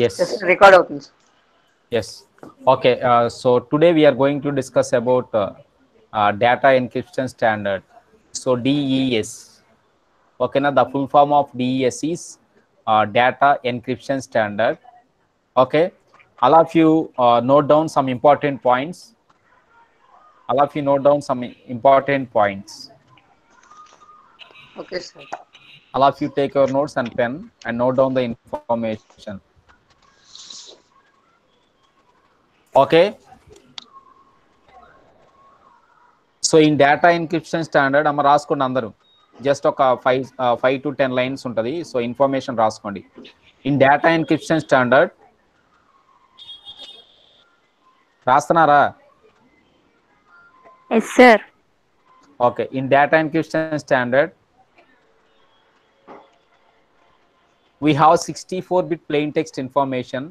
Yes, Yes, record అవుతుంది sir. yes. Okay, so today we are going to discuss about data encryption standard. So DES. Okay, now the full form of DES is data encryption standard. Okay, all of you note down some important points. All of you note down some important points. Okay sir. All of you take your notes and pen and note down the information. Okay. So in data encryption standard అమ్మ రాసుకోండి అందరూ. Just ఒక 5 to 10 lines ఉంటుంది. So information రాసుకోండి. In data encryption standard రాస్తున్నారా? Yes, sir. Okay. In data encryption standard we have 64-bit plain text information.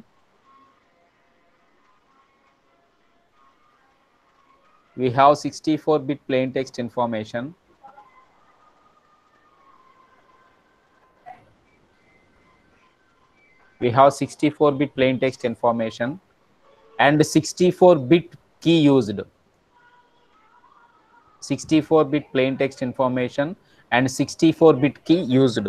We have 64-bit plain text information. We have 64-bit plain text information and 64-bit key used. 64-bit plain text information and 64-bit key used.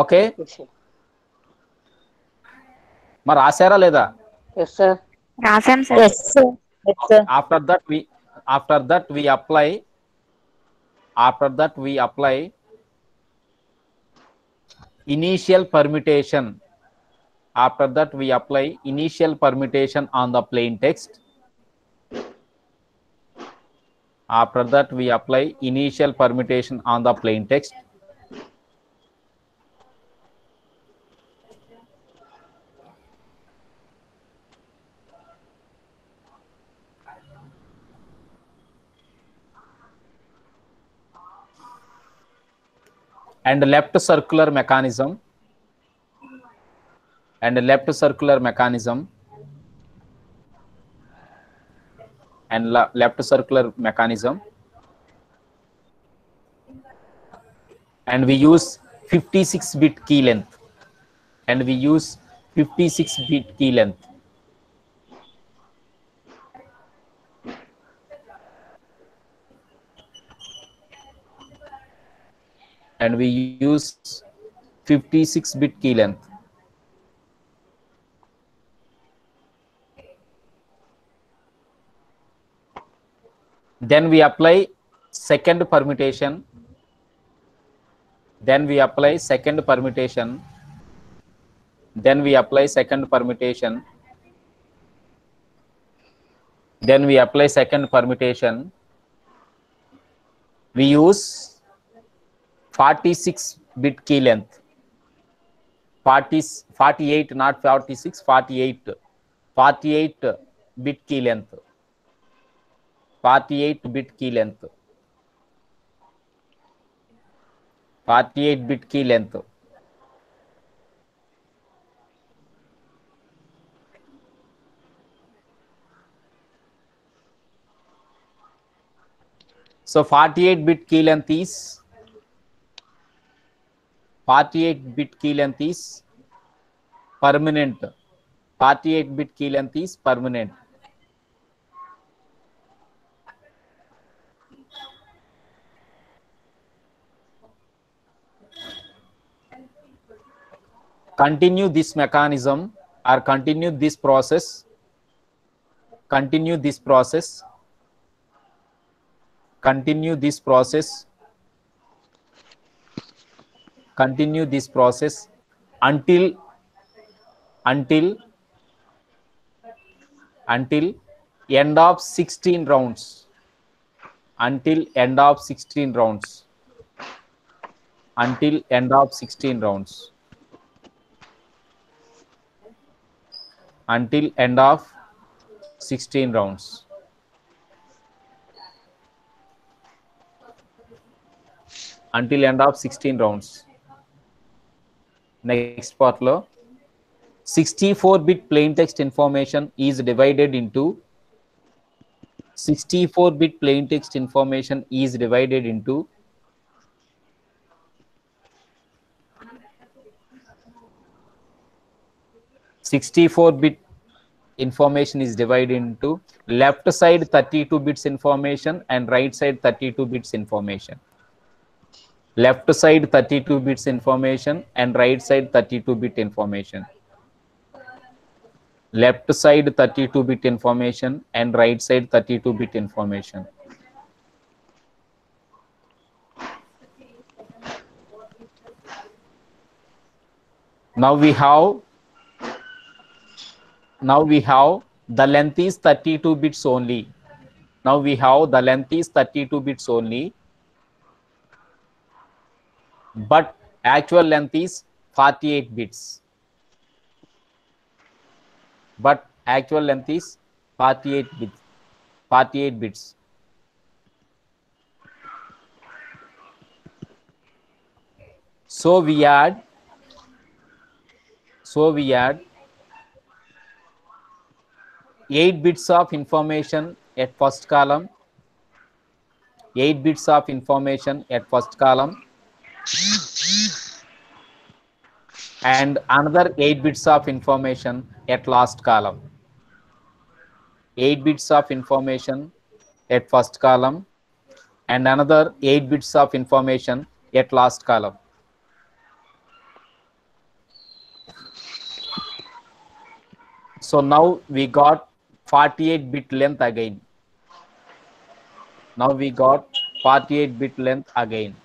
Okay, మరి రాశారా లేదా? Yes sir. రాసాం sir. Yes, sir. Yes, sir. after that we apply initial permutation. After that we apply initial permutation on the plain text. After that we apply initial permutation on the plain text. And left circular mechanism and left circular mechanism and left circular mechanism, and we use 56-bit key length, and we use 56-bit key length. And we use 56-bit key length. Then we apply second permutation. Then we apply second permutation. Then we apply second permutation. Then we apply second permutation. We use 46-bit key length. 48, not 46, 48. 48-bit key length. 48-bit key length. 48-bit key length. So 48-bit key length is 48-bit key length is permanent. 48-bit key length is permanent. Continue this mechanism or continue this process. Continue this process. Continue this process. Continue this process until end of 16 rounds. Until end of 16 rounds. Until end of 16 rounds. Until end of 16 rounds. Until end of 16 rounds. Next part lo 64-bit plain text information is divided into 64-bit plain text information is divided into 64-bit information is divided into left side 32 bits information and right side 32 bits information. Left side 32 bits information and right side 32 bit information. Left side 32 bit information and right side 32 bit information. Now we have the length is 32 bits only. Now we have the length is 32 bits only, but actual length is 48 bits. But actual length is 48 bits. 48 bits. So we add 8 bits of information at first column, 8 bits of information at first column, and another 8 bits of information at last column. 8 bits of information at first column and another 8 bits of information at last column. So now we got 48-bit length again. Now we got 48-bit length again.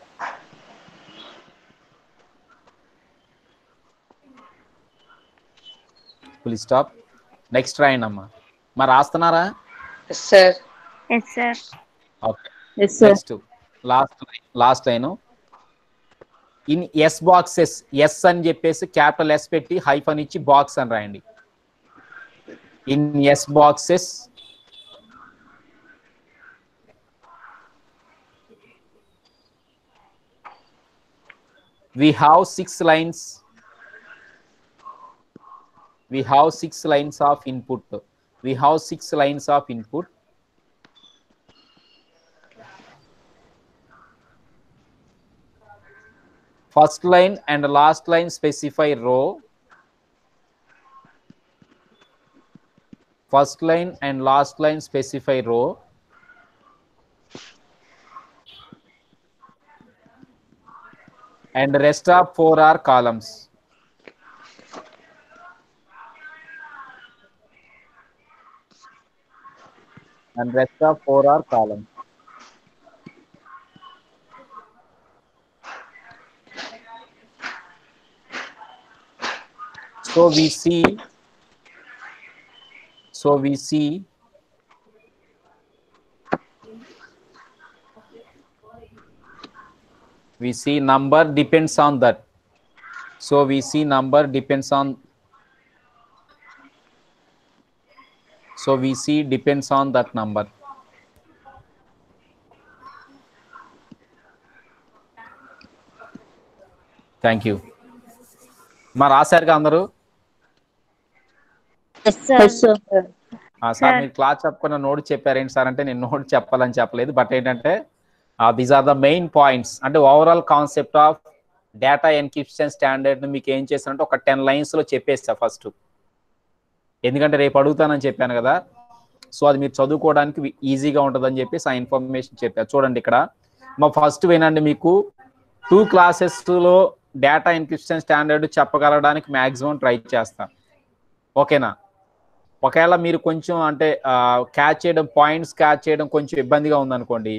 Please stop. Next try nama. Ma rastanara? Yes, sir. Yes, sir. Okay. Yes, sir. Next last line. In S boxes, S అని చెప్పేసి capital S పెట్టి hyphen ఇచ్చి box అని రాయండి. In S boxes, we have 6 lines. We have 6 lines of input. We have 6 lines of input. First line and last line specify row. First line and last line specify row. And rest of 4 are columns. And rest of 4 are columns. So we see number depends on that. So we see number depends on. So we see depends on that number. Thank you. మా రాశారుగా అందరూ? Yes, sir. Yes, sir. Sir మీరు class చెప్పుకున్న note చెప్పారేంటి sir అంటే నేను note చెప్పాలని చెప్పలేదు, but ఏంటంటే these are the main points. అంటే overall concept of data encryption standard మీకు ఏం చేస్తానంటే ఒక 10 lines లో చెప్పేస్తా ఫస్ట్, ఎందుకంటే రేపు అడుగుతానని చెప్పాను కదా. సో అది మీరు చదువుకోవడానికి ఈజీగా ఉంటుందని చెప్పేసి ఆ ఇన్ఫర్మేషన్ చెప్పారు. చూడండి ఇక్కడ మా ఫస్ట్ వినండి, మీకు 2 classes-లో డేటా ఎన్క్రిప్షన్ స్టాండర్డ్ చెప్పగలడానికి మ్యాక్సిమం ట్రై చేస్తాను, ఓకేనా? ఒకవేళ మీరు కొంచెం అంటే క్యాచ్ చేయడం, పాయింట్స్ క్యాచ్ చేయడం కొంచెం ఇబ్బందిగా ఉందనుకోండి,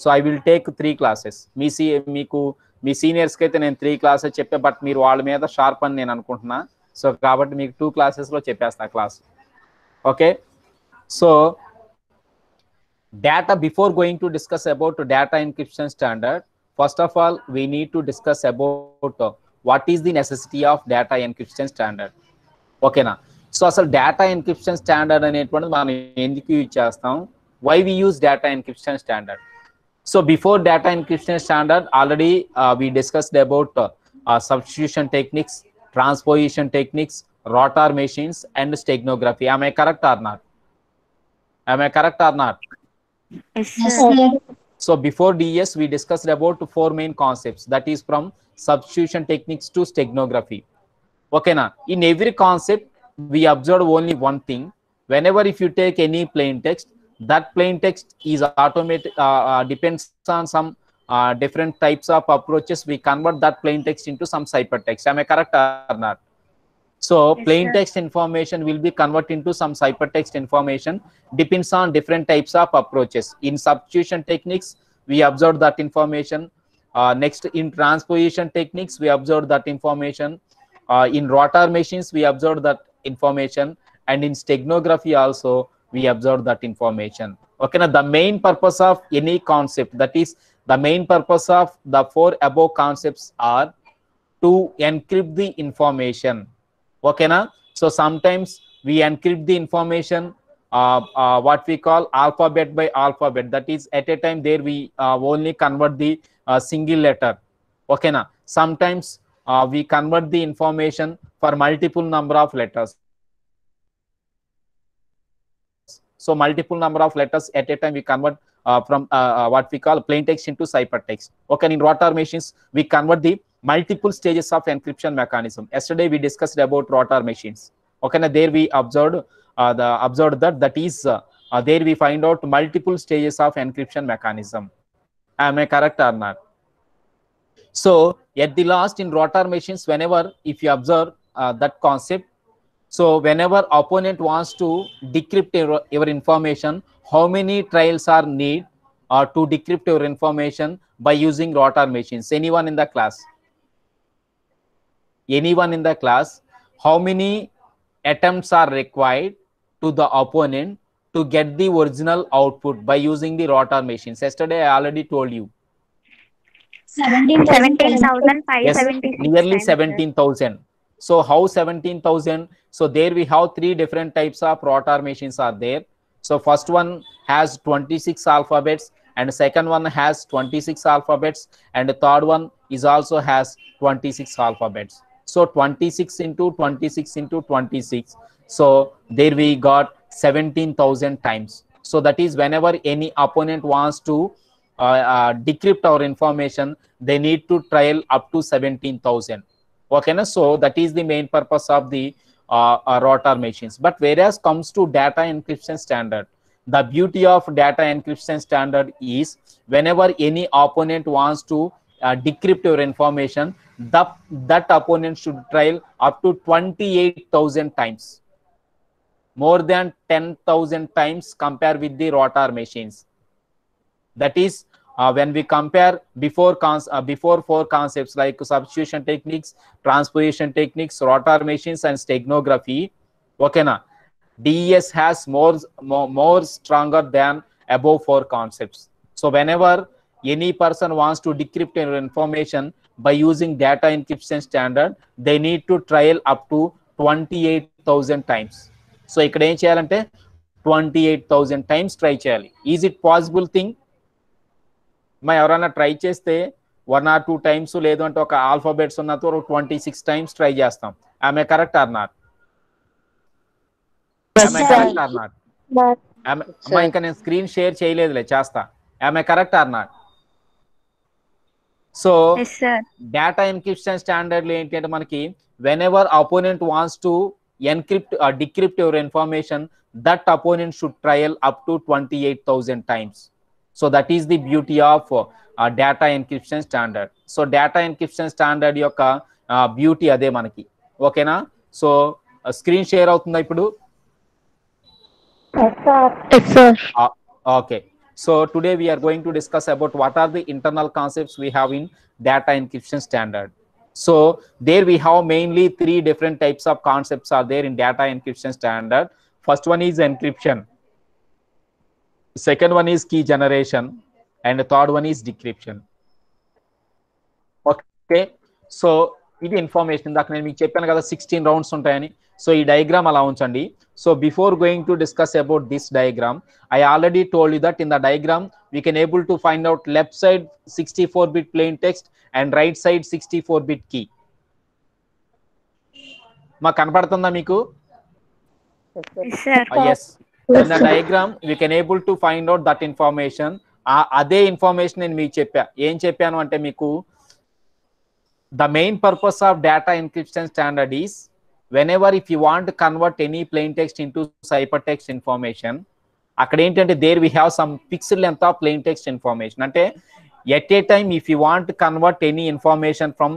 so I will take 3 classes. మీకు మీ సీనియర్స్కి అయితే నేను 3 classes చెప్పే, బట్ మీరు వాళ్ళ మీద షార్ప్ అని నేను అనుకుంటున్నా. సో కాబట్టి మీకు 2 classes-లో చెప్పేస్తా class, okay? So data, before going to discuss about data encryption standard, first of all we need to discuss about what is the necessity of data encryption standard, okay na? So asal data encryption standard అనేటువంటిది మనం ఎందుకు use చేస్తాం, why we use data encryption standard. So before data encryption standard already we discussed about substitution techniques, transposition techniques, rotor machines, and steganography. Am I correct or not? Am I correct or not? Yes, Yes, sir. sir. So before DES, we discussed about four main concepts. That is from substitution techniques to steganography. Okay, na? In every concept, we observe only one thing. Whenever if you take any plain text, that plain text is automatic, depends on some different types of approaches. We convert that plain text into some ciphertext. Am I correct or not? So plain Yes, text sir. information will be converted into some ciphertext information, depends on different types of approaches. In substitution techniques, we observe that information. Next, in transposition techniques, we observe that information. In rotor machines, we observe that information, and in steganography also we observe that information. Okay, now the main purpose of any concept, that is the main purpose of the four above concepts are to encrypt the information. Okay, na? So sometimes we encrypt the information, what we call alphabet by alphabet. That is, at a time there we only convert the single letter. Okay, na? Sometimes we convert the information for multiple number of letters. So multiple number of letters at a time we convert from what we call plain text into ciphertext. Okay, and in rotor machines we convert the multiple stages of encryption mechanism. Yesterday we discussed about rotor machines. Okay, now there we observed there we find out multiple stages of encryption mechanism. Am I correct or not? So at the last, in rotor machines, whenever if you observe that concept, so whenever opponent wants to decrypt your information, how many trials are need to decrypt your information by using rotor machines? Anyone in the class? Anyone in the class? How many attempts are required to the opponent to get the original output by using the rotor machines? Yesterday I already told you. 17,576 Yes, nearly times, sir. 17,000. So how 17,000? So there we have three different types of rotor machines are there. So first one has 26 alphabets, and second one has 26 alphabets, and the third one is also has 26 alphabets. So 26 into 26 into 26. So there we got 17,000 times. So that is whenever any opponent wants to decrypt our information, they need to trial up to 17,000. Okay, na? So that is the main purpose of the rotor machines. But whereas comes to data encryption standard, the beauty of data encryption standard is whenever any opponent wants to decrypt your information, that opponent should trial up to 28,000 times, more than 10,000 times compared with the rotor machines. That is, when we compare before four concepts like substitution techniques, transposition techniques, rotor machines, and steganography, okay, na? DES has more stronger than above four concepts. So whenever any person wants to decrypt your information by using data encryption standard, they need to trial up to 28,000 times. So ఇక్కడ ఏం చేయాలంటే 28,000 times try చేయాలి. Is it possible thing? మా ఎవరైనా try చేస్తే 1 or 2 times, లేదు అంటే ఒక ఆల్ఫాబెట్స్ ఉన్నతో 26 times ట్రై చేస్తాం. ఆమె కరెక్ట్ ఆర్ నాట్? ఆమె కరెక్ట్ ఆర్ నాట్? అమ్మా ఇంకా నేను స్క్రీన్ షేర్ చేయలేదులే, చేస్తా. ఆమె correct or not? So data encryption standard ఏంటి అంటే మనకి whenever opponent wants to encrypt or decrypt your information, that opponent should trial up to 28,000 times. So that is the beauty of data encryption standard. So data encryption standard యొక్క beauty అదే మనకి. ఓకేనా? So screen share అవుతుందా ఇప్పుడు? Yes, sir. Okay. So today we are going to discuss about what are the internal concepts we have in data encryption standard. So there we have mainly three different types of concepts are there in data encryption standard. First one is encryption. Second one is key generation, and the third one is decryption. Okay, so ఇది information ఇందాక నేను మీకు చెప్పాను కదా 16 rounds ఉంటాయని. So ఈ diagram అలా ఉంచండి. So before going to discuss about this diagram, I already told you that in the diagram we can able to find out left side 64-bit plain text and right side 64-bit key. మాకు కనపడుతుందా మీకు? Yes, sir. Yes. In the diagram we can able to find out that information. అదే information నేను మీకు చెప్పా. ఏం చెప్పాను అంటే మీకు the main purpose of data encryption standard is whenever if you want to convert any plain text into ciphertext information, అక్కడ ఏంటంటే there we have some fixed length of plain text information. అంటే at a time if you want to convert any information from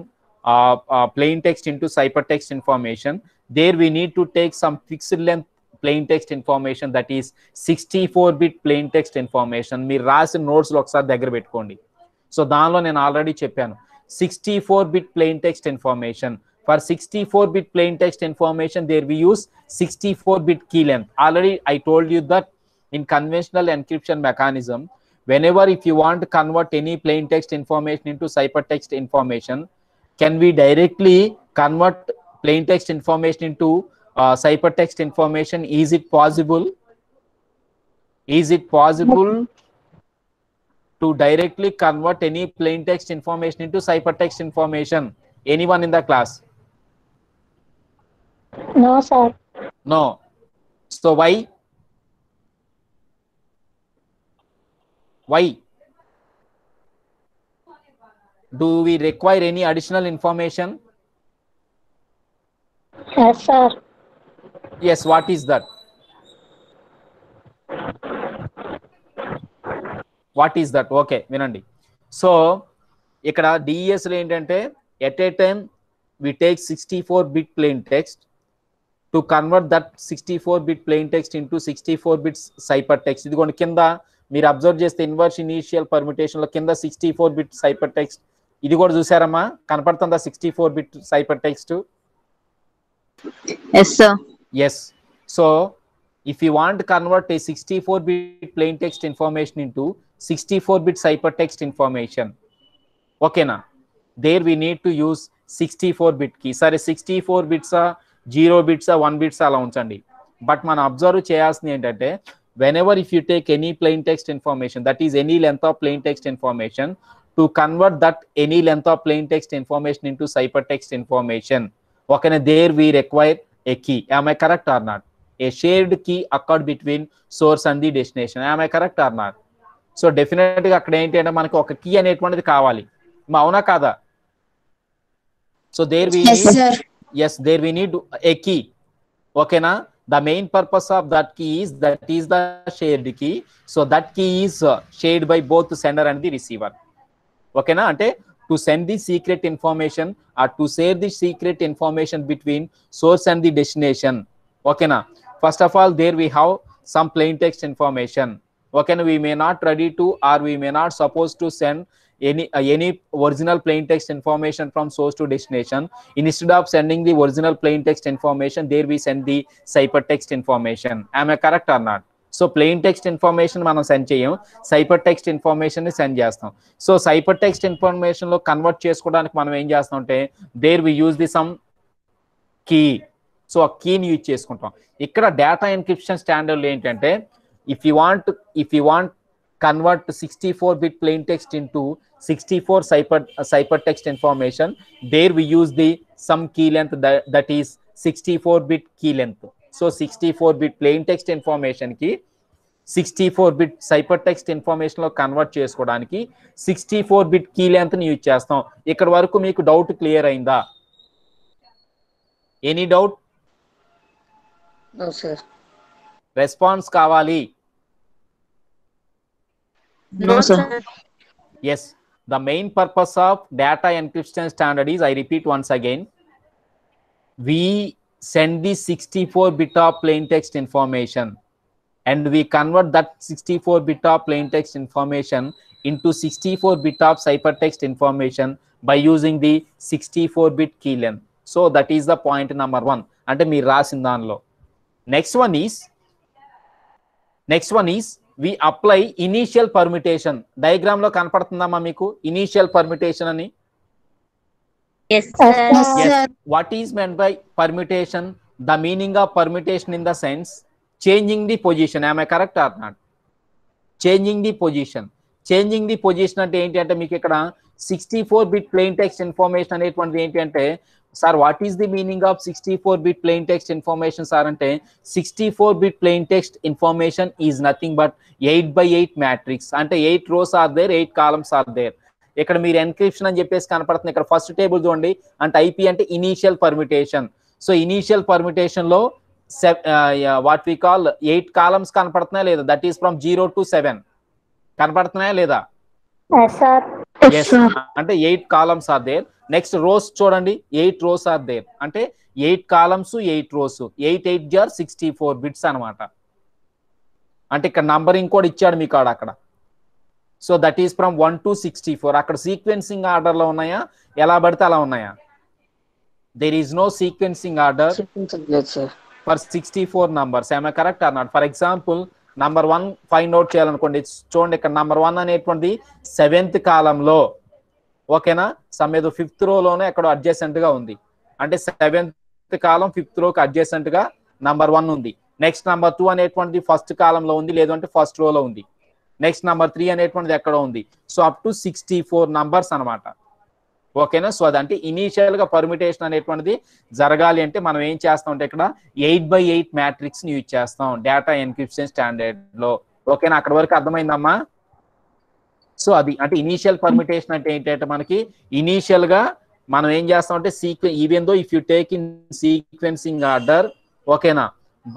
plain text into ciphertext information, there we need to take some fixed length plain text information, that is 64-bit plain text information. మీరు రాసిన notes లో ఒకసారి దగ్గర పెట్టుకోండి. So దానిలో నేను already చెప్పాను 64-bit plain text information. For 64-bit plain text information there we use 64-bit key length. Already I told you that in conventional encryption mechanism, whenever if you want to convert any plain text information into ciphertext information, can we directly convert plain text information into ciphertext information? Is it possible? Is it possible to directly convert any plain text information into ciphertext information? Anyone in the class? No, sir. No. So why? Why? Do we require any additional information? Yes, sir. Yes, what is that? What is that? Okay, వినండి. So ఇక్కడ DES లో ఏంటంటే at a time we take 64-bit plain text to convert that 64-bit plain text into 64-bit ciphertext. ఇదిగోండి కింద మీరు observe చేస్తే inverse initial permutation లో కింద 64-bit ciphertext ఇది కూడా చూసారమ్మా, కనపడుతుందా 64-bit ciphertext? Yes, sir. Yes. So if you want to convert a 64-bit plain text information into 64-bit ciphertext information, okay na, there we need to use 64-bit key. Sare 64 bits 0 bits 1 bits అలా ఉంచండి. But మనం observe చేయాల్సింది ఏంటంటే whenever if you take any plain text information, that is any length of plain text information, to convert that any length of plain text information into ciphertext information, okay na, there we require a key. Am I correct or not? A shared key occurred between source and the destination. Am I correct or not? So definitely అక్కడ ఏంటి అంటే మనకి ఒక key అనేటువంటిది కావాలి, అవునా కాదా? So there we Yes, need, sir. yes, there we need a key. Okay na, the main purpose of that key is that is the shared key. So that key is shared by both the sender and the receiver. Okay na, ante to send the secret information or to share the secret information between source and the destination. Okay na, first of all there we have some plain text information. Okay na, we may not ready to or we may not supposed to send any original plain text information from source to destination. Instead of sending the original plain text information, there we send the ciphertext information. Am I correct or not? So plain text information మనం send చేయం, cipher text information ని send చేస్తాం. So cipher text information లో convert చేసుకోవడానికి మనం ఏం చేస్తాం అంటే there we use the some key. So ఆ కీని యూజ్ చేసుకుంటాం. ఇక్కడ డేటా ఎన్క్రిప్షన్ స్టాండర్డ్ ఏంటంటే if you want convert 64-bit plain text into 64 ciphertext information, there we use the some key length that is 64-bit key length. So 64-bit plain text information ki 64-bit ciphertext information లో convert చేసుకోవడానికి 64-bit key length ని use చేస్తాం. ఇక్కడ వరకు మీకు doubt clear అయిందా? Any doubt? No, sir. Response కావాలి. No, sir. Yes, the main purpose of data encryption standard is, I repeat once again, we send the 64-bit of plain text information and we convert that 64-bit of plain text information into 64-bit of ciphertext information by using the 64-bit key length. So that is the point number 1. అంటే మీరు రాసిన దానిలో next one is we apply initial permutation. Diagram లో కనపడుతుందమ్మా మీకు initial permutation అని? Yes, sir. Yes, Yes. What is meant by permutation? The meaning of permutation in the sense changing the position. Am I correct or not? Changing the position. Changing the position అంటే ఏంటి అంటే మీకు ఇక్కడ 64-bit plain text information అనేటువంటిది ఏంటి అంటే sir what is the meaning of 64-bit plain text information sir అంటే 64-bit plain text information is nothing but 8x8 matrix అంటే 8 rows are there 8 columns are there. ఇక్కడ మీరు ఎన్క్రిప్షన్ అని చెప్పేసి కనపడుతుంది. ఇక్కడ ఫస్ట్ టేబుల్ చూడండి అంటే ఐపీ అంటే initial permutation. So initial permutation లో వాట్ వి కాల్ 8 columns కనపడుతున్నాయా లేదా? దట్ ఈస్ ఫ్రమ్ 0 to 7 కనపడుతున్నాయా లేదా? అంటే 8 columns are there. Next rows చూడండి 8 rows ఆర్ దేర్ అంటే 8 columns 8 rows 8 8 jar 64 bits అనమాట. అంటే ఇక్కడ నంబరింగ్ కూడా ఇచ్చాడు మీకు అక్కడ. So that is from 1 to 64. అక్కడ సీక్వెన్సింగ్ ఆర్డర్ లో ఉన్నాయా ఎలా పడితే అలా ఉన్నాయా? There is no sequencing order for 64 numbers. am I correct or not? For example number 1 find out చేయాలనుకోండి. చూడండి ఇక్కడ నంబర్ 1 అనేటువంటి 7th column లో ఓకేనా సమ్ ఏదో 5th row లోనే ఎక్కడో అడ్జసెంట్ గా ఉంది. అంటే 7th column 5th row కి అడ్జసెంట్ గా నంబర్ 1 ఉంది. నెక్స్ట్ నంబర్ 2 అనేటువంటి 1st column లో ఉంది లేదంటే 1st row లో ఉంది. నెక్స్ట్ నంబర్ 3 అనేటువంటిది ఎక్కడో ఉంది. సో అప్ టు 64 numbers అనమాట. ఓకేనా. సో అదంటే ఇనీషియల్ గా పర్మిటేషన్ అనేటువంటిది జరగాలి అంటే మనం ఏం చేస్తాం అంటే ఇక్కడ 8x8 మ్యాట్రిక్స్ ని యూజ్ చేస్తాం డేటా ఎన్క్రిప్షన్ స్టాండర్డ్ లో. ఓకేనా అక్కడ వరకు అర్థమైందమ్మా? సో అది అంటే ఇనీషియల్ పర్మిటేషన్ అంటే ఏంటంటే మనకి ఇనీషియల్ గా మనం ఏం చేస్తాం అంటే even though if you take in sequencing order ఓకేనా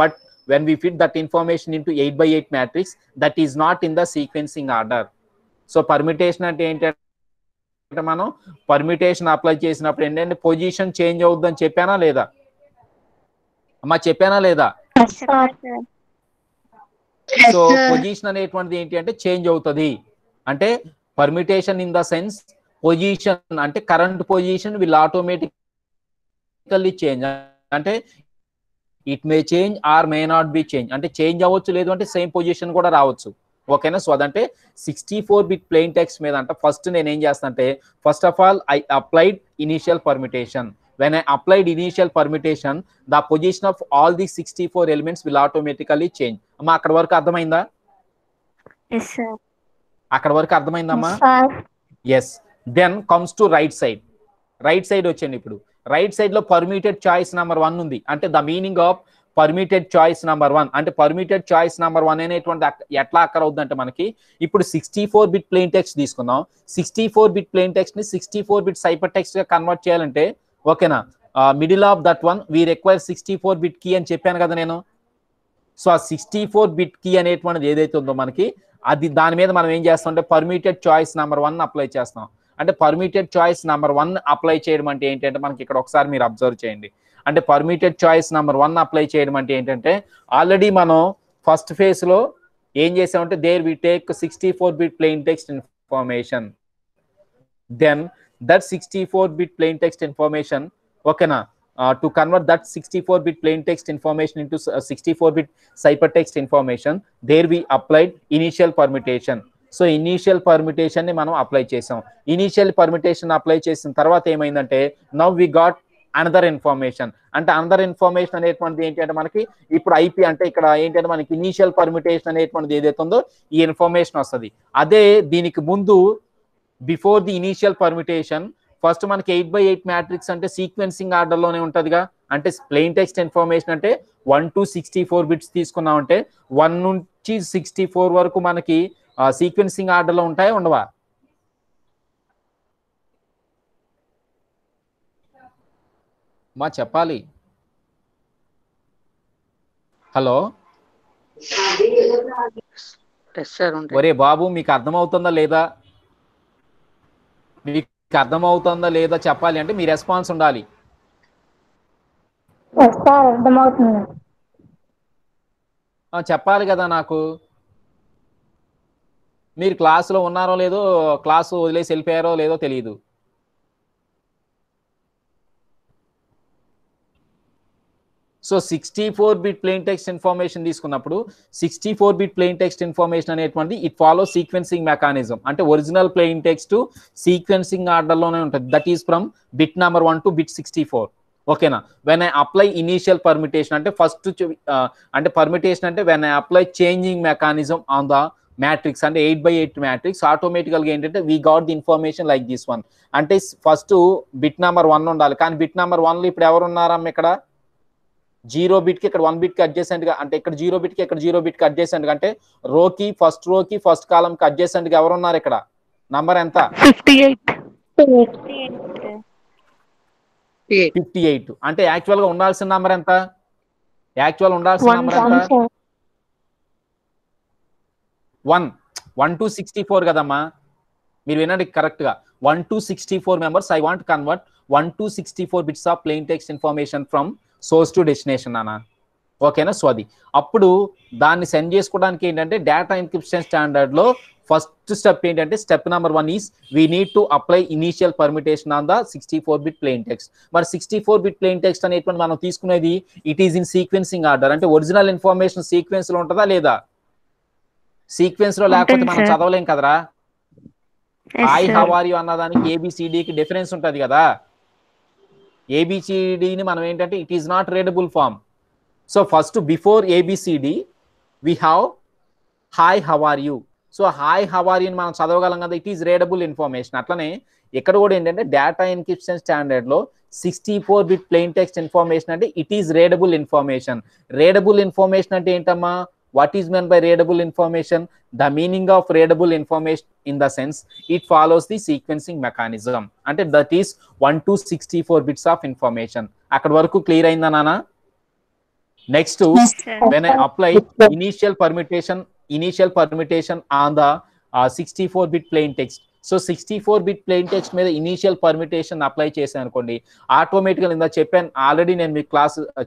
but when we fit that information into 8x8 matrix that is not in the sequencing order. So permutation అంటే ఏంటంటే మనం పర్మిటేషన్ అప్లై చేసినప్పుడు ఏంటంటే పొజిషన్ చేంజ్ అవుతుందని చెప్పానా లేదా అమ్మా? చెప్పానా లేదా? సో పొజిషన్ అనేటువంటిది ఏంటి అంటే చేంజ్ అవుతుంది. అంటే permutation in the sense position అంటే current position will automatically change. అంటే it may change or may not be change అంటే చేంజ్ అవ్వచ్చు లేదు అంటే సేమ్ పొజిషన్ కూడా రావచ్చు. ఓకేనా. సో అదంటే 64-bit ప్లెయిన్ టెక్స్ట్ మీద అంటే ఫస్ట్ నేను ఏం చేస్తాను అంటే first of all I applied initial permutation. when I applied initial permutation the position of all the 64 elements will automatically change. అమ్మా అక్కడ వరకు అర్థమైందా? Yes, sir. అక్కడ వరకు అర్థమైందమ్మా? Yes. Then comes to right side. Right side వచ్చేయండి. ఇప్పుడు right side లో పర్మిటెడ్ చాయిస్ నెంబర్ 1 ఉంది. అంటే the meaning of permuted choice number 1 అంటే పర్మిటెడ్ చాయిస్ నెంబర్ 1 అనేటువంటి ఎట్లా అక్కడ అవుతుంది అంటే మనకి ఇప్పుడు 64-bit ప్లెయిన్ టెక్స్ట్ తీసుకుందాం. 64-bit ప్లెయిన్ టెక్స్ట్ ని 64-bit సైపర్ టెక్స్ట్ గా కన్వర్ట్ చేయాలంటే ఓకేనా middle of that one we require 64-bit key అని చెప్పాను కదా నేను. సో ఆ 64-bit కీ అనేటువంటిది ఏదైతే ఉందో మనకి అది దాని మీద మనం ఏం చేస్తాం అంటే పర్మిటెడ్ చాయిస్ నెంబర్ 1 అప్లై చేస్తాం. అంటే పర్మిటెడ్ చాయిస్ నెంబర్ 1 అప్లై చేయడం అంటే ఏంటంటే మనకి ఇక్కడ ఒకసారి మీరు అబ్జర్వ్ చేయండి. అంటే పర్మిటెడ్ చాయిస్ నెంబర్ 1 అప్లై చేయడం అంటే ఏంటంటే ఆల్రెడీ మనం ఫస్ట్ ఫేజ్ లో ఏం చేసామంటే there we take 64-bit plain text information then that 64-bit plain text information okay na to convert that 64-bit plain text information into 64-bit ciphertext information there we applied initial permutation. So initial permutation ni manam apply chesam. Initial permutation apply chesin tarvata emaindante now we got another information. అంటే another information అనేటువంటిది ఏంటి అంటే మనకి ఇప్పుడు IP అంటే ఇక్కడ ఏంటంటే మనకి ఇనిషియల్ పర్మిటేషన్ అనేటువంటిది ఏదైతే ఉందో ఈ ఇన్ఫర్మేషన్ వస్తుంది. అదే దీనికి ముందు before the initial permutation first మనకి 8x8 మ్యాట్రిక్స్ అంటే సీక్వెన్సింగ్ ఆర్డర్ లోనే ఉంటదిగా. అంటే ప్లెయిన్ టెక్స్ట్ ఇన్ఫర్మేషన్ అంటే 1 to 64 bits తీసుకున్నాం అంటే 1 నుంచి 64 వరకు మనకి సీక్వెన్సింగ్ ఆర్డర్ లో ఉంటాయా ఉండవా? మా చెప్పాలి. హలో ఒరే బాబు మీకు అర్థమవుతుందా లేదా? మీకు అర్థమవుతుందా లేదా చెప్పాలి అంటే మీ రెస్పాన్స్ ఉండాలి. చెప్పాలి కదా నాకు. మీరు క్లాసులో ఉన్నారో లేదో క్లాసు వదిలేసి వెళ్ళిపోయారో లేదో తెలియదు. So 64-bit plain text information తీసుకున్నప్పుడు 64-bit ప్లెయిన్ టెక్స్ట్ ఇన్ఫర్మేషన్ అనేటువంటిది ఇట్ ఫాలో సీక్వెన్సింగ్ మెకానిజం. అంటే original plain text sequencing order లోనే ఉంటుంది. That is from bit number 1 to bit 64. ఓకేనా. When I apply initial permutation అంటే ఫస్ట్ అంటే permutation అంటే when I apply changing mechanism on the matrix అంటే 8x8 matrix, ఆటోమేటికల్గా ఏంటంటే we got the information like this one. అంటే first bit number 1 ఉండాలి, కానీ bit number 1లో ఇప్పుడు ఎవరు ఉన్నారమ్మ? ఇక్కడ 0 బిట్కి ఇక్కడ 1 బిట్కి అడ్జసెంట్గా, అంటే ఇక్కడ 0 బిట్కి ఇక్కడ 0 బిట్కి అడ్జసెంట్గా, అంటే రోకి ఫస్ట్ కాలంకి అడ్జసెంట్గా ఎవరు ఉన్నారు ఇక్కడ? నంబర్ ఎంత? 58. అంటే యాక్చువల్గా ఉండాల్సిన నంబర్ ఎంత? యాక్చువల్ ఉండాల్సిన నంబర్ ఎంత? 1 to 64 కదమ్మా, మీరు వినండి కరెక్ట్ గా. 1 to 64 members. I want convert 1 to 64 bits of plain text information from source to destination అన్న. ఓకేనా? సో అది అప్పుడు దాన్ని సెండ్ చేసుకోవడానికి ఏంటంటే డేటా ఎన్క్రిప్షన్ స్టాండర్డ్ లో ఫస్ట్ స్టెప్ ఏంటంటే step number 1 is we need to apply initial permutation on the 64 bit plain text. మరి 64 బిట్ ప్లెయిన్ టెక్స్ట్ అనేటువంటి మనం తీసుకునేది it is in sequencing order. అంటే ఒరిజినల్ ఇన్ఫర్మేషన్ సీక్వెన్స్ లో ఉంటుందా లేదా? సీక్వెన్స్ లో లేకపోతే మనం చదవలేం కదరా. హాయ్ హౌ ఆర్ యు అన్నదానికి ఏబిసిడికి డిఫరెన్స్ ఉంటది కదా. ఏబిసిడిని మనం ఏంటంటే it is not readable form. So first before A B C D we have hi how are you. So hi how are you మనం చదవగలం కదా, ఇట్ ఈస్ రీడబుల్ ఇన్ఫర్మేషన్. అట్లనే ఇక్కడ కూడా ఏంటంటే డేటా ఎన్క్రిప్షన్ స్టాండర్డ్ లో 64 బిట్ ప్లెయిన్ టెక్స్ట్ ఇన్ఫర్మేషన్ అంటే it is readable information. Readable information అంటే ఏంటమ్మా? What is meant by readable information? The meaning of readable information in the sense it follows the sequencing mechanism. అంటే that is 1 to 64 bits of information. అక్కడ వరకు clear అయిందా నాన్న? Next when I apply initial permutation on the 64 bit plain text. So 64 bit plain text మీద initial permutation apply చేశాను అనుకోండి, ఆటోమేటిక్గా ఇందా చెప్పాను ఆల్రెడీ, నేను మీకు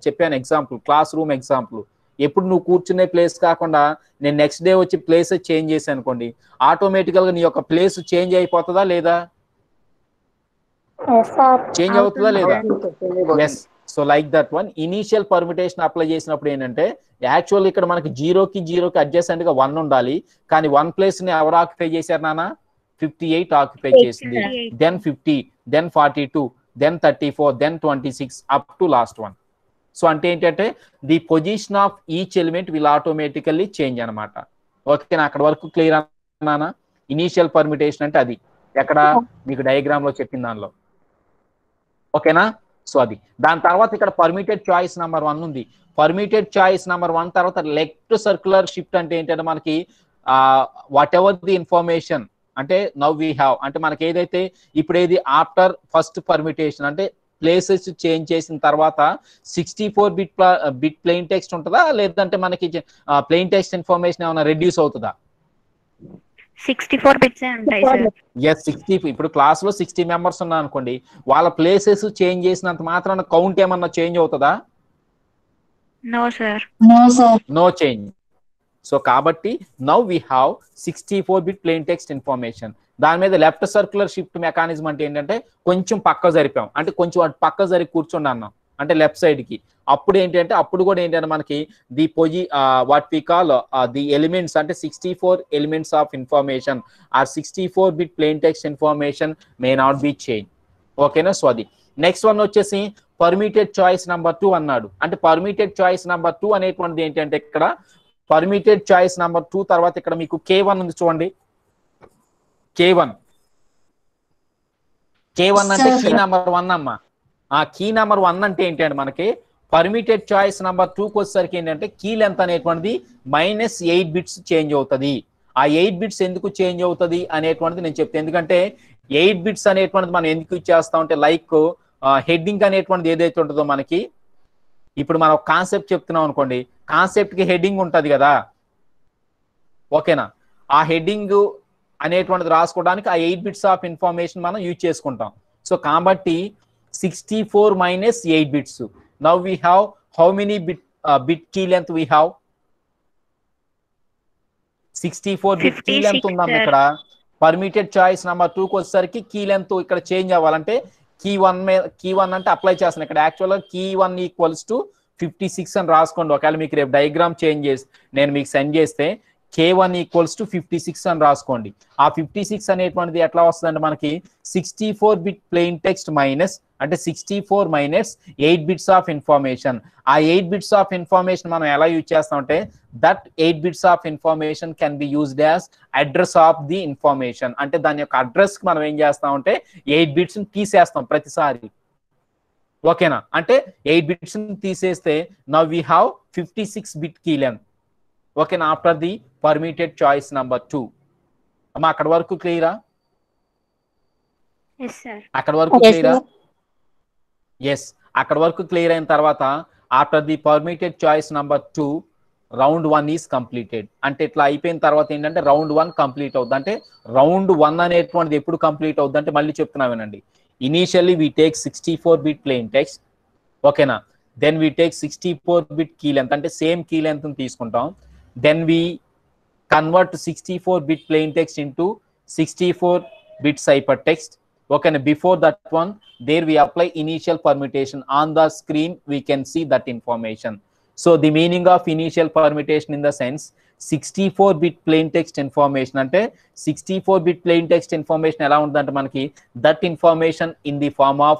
చెప్పాను ఎగ్జాంపుల్, క్లాస్ రూమ్ ఎగ్జాంపుల్. ఎప్పుడు నువ్వు కూర్చునే ప్లేస్ కాకుండా నేను నెక్స్ట్ డే వచ్చి ప్లేస్ చేంజ్ చేశాను అనుకోండి, ఆటోమేటికల్ గా నీ యొక్క ప్లేస్ చేంజ్ అయిపోతుందా లేదా? చేంజ్ అవుతుందా లేదా? Yes. So like that one initial permutation apply చేసినప్పుడు ఏంటంటే యాక్చువల్ ఇక్కడ మనకి 0కి అడ్జసెంట్ గా 1 ఉండాలి, కానీ 1 ప్లేస్ ని ఎవరు ఆక్యుపై చేశారు నాన్న? 58 ఆక్యుపై చేసింది. Then 50, then 42, then 34, then 26 up to last one. So అంటే ఏంటంటే the position of each element will automatically change అనమాట. ఓకేనా? అక్కడ వరకు క్లియర్ అన్నానా? ఇనిషియల్ పర్మిటేషన్ అంటే అది ఎక్కడ మీకు డయాగ్రామ్ లో చెప్పిన దానిలో. ఓకేనా? సో అది దాని తర్వాత ఇక్కడ పర్మిటెడ్ చాయిస్ నెంబర్ 1 ఉంది. పర్మిటెడ్ చాయిస్ నెంబర్ 1 తర్వాత లెఫ్ట్ సర్క్యులర్ షిఫ్ట్ అంటే ఏంటంటే మనకి వాట్ ఎవర్ ది ఇన్ఫర్మేషన్ అంటే నవ్ వీ హ్యావ్, అంటే మనకి ఏదైతే ఇప్పుడు ఏది ఆఫ్టర్ ఫస్ట్ పర్మిటేషన్ అంటే ప్లేసెస్ చేంజ్ చేసిన తర్వాత 64 బిట్ ప్లెయిన్ టెక్స్ట్ ఉంటుందా, లేదంటే మనకి ప్లెయిన్ టెక్స్ట్ ఇన్ఫర్మేషన్ ఏమైనా రెడ్యూస్ అవుతుందా? 64 బిట్స్ ఉంటాయి సార్. yes 60. ఇప్పుడు క్లాస్ లో 60 మెంబర్స్ ఉన్నా అనుకోండి, వాళ్ళ ప్లేసెస్ చేంజ్ చేసినంత మాత్రాన కౌంట్ ఏమన్నా చేంజ్ అవుతుందా? No sir. No change. So కాబట్టి now we have 64 bit plain text information. దాని మీద లెఫ్ట్ సర్క్యులర్ షిఫ్ట్ మెకానిజం అంటే ఏంటంటే కొంచెం పక్క జరిపాం, అంటే కొంచెం పక్క జరిగి కూర్చోండి అన్నాం అంటే లెఫ్ట్ సైడ్ కి. అప్పుడు ఏంటంటే అప్పుడు కూడా ఏంటంటే మనకి the what we call the elements అంటే 64 elements of information or 64 bit plain text information may not be change. ఓకేనా? సో అది నెక్స్ట్ వన్ వచ్చేసి పర్మిటెడ్ చాయిస్ నెంబర్ 2 అన్నాడు. అంటే పర్మిటెడ్ చాయిస్ నెంబర్ 2 అనేటువంటిది ఏంటంటే ఇక్కడ పర్మిటెడ్ చాయిస్ నెంబర్ 2 తర్వాత ఇక్కడ మీకు K1 ఉంది చూడండి. K1 అంటే కీ నెంబర్ 1 అమ్మా. ఆ కీ నెంబర్ 1 అంటే ఏంటంటే మనకి పర్మిటెడ్ చాయిస్ నెంబర్ 2కి వచ్చేసరికి ఏంటంటే కీ లెంత్ అనేటువంటిది -8 బిట్స్ చేంజ్ అవుతుంది. ఆ 8 బిట్స్ ఎందుకు చేంజ్ అవుతుంది అనేటువంటిది నేను చెప్తాను. ఎందుకంటే 8 బిట్స్ అనేటువంటిది మనం ఎందుకు ఇచ్చేస్తాం అంటే లైక్ హెడ్డింగ్ అనేటువంటిది ఏదైతే ఉంటుందో మనకి, ఇప్పుడు మనం కాన్సెప్ట్ చెప్తున్నాం అనుకోండి, కాన్సెప్ట్ కి హెడ్డింగ్ ఉంటది కదా. ఓకేనా? ఆ హెడ్డింగ్ అనేటువంటిది రాసుకోవడానికి ఆ 8 బిట్స్ ఆఫ్ ఇన్ఫర్మేషన్ మనం యూజ్ చేసుకుంటాం. సో కాబట్టి 64 - 8 bits. Now we have how many bit key length we have? 64 bit key length ఉందాం ఇక్కడ. పర్మిటెడ్ చాయిస్ నెంబర్ 2కి వచ్చేసరికి కీ లెంత్ ఇక్కడ చేంజ్ అవ్వాలంటే కీ 1 అంటే అప్లై చేస్తాను ఇక్కడ. యాక్చువల్గా కీ 1 = 56 అని రాసుకోండి. ఒకవేళ మీకు రేపు డయాగ్రామ్ చేంజ్ చేసి నేను మీకు సెండ్ చేస్తే K1 ఈక్వల్స్ టు 56 అని రాసుకోండి. ఆ 56 అనేటువంటిది ఎట్లా వస్తుందంటే మనకి 64 బిట్ ప్లెయిన్ టెక్స్ట్ మైనస్ అంటే 64 మైనస్ 8 బిట్స్ ఆఫ్ ఇన్ఫర్మేషన్. ఆ 8 బిట్స్ ఆఫ్ ఇన్ఫర్మేషన్ మనం ఎలా యూజ్ చేస్తామంటే that 8 bits of information can be used as address of the information. అంటే దాని యొక్క అడ్రస్ కి మనం ఏం చేస్తామంటే 8 బిట్స్ తీసేస్తాం ప్రతిసారి. ఓకేనా? అంటే 8 బిట్స్ తీసేస్తే now we have 56 bit key length. ఓకేనా? After the permitted choice number 2. అమ్మా అక్కడ వరకు క్లియరా? Yes, sir. అక్కడ వరకు Yes, క్లియరా? sir. ఎస్, అక్కడ వరకు క్లియర్ అయిన తర్వాత after the permitted choice number 2 round 1 is completed. అంటే ఇట్లా అయిపోయిన తర్వాత ఏంటంటే రౌండ్ 1 కంప్లీట్ అవుతుంది. అంటే రౌండ్ 1 అనేటువంటిది ఎప్పుడు కంప్లీట్ అవుతుంది అంటే మళ్ళీ చెప్తున్నా వినండి. Initially we take 64 bit plain text. ఓకేనా? Then we take 64 bit key length అంటే సేమ్ కీ లెంత్ తీసుకుంటాం. Then we convert 64 bit plain text into 64 bit hypertext. Okay, before that one there we apply initial permutation. On the screen we can see that information. So the meaning of initial permutation in the sense 64 bit plain text information ante 64 bit plain text information ela undante manaki that information in the form of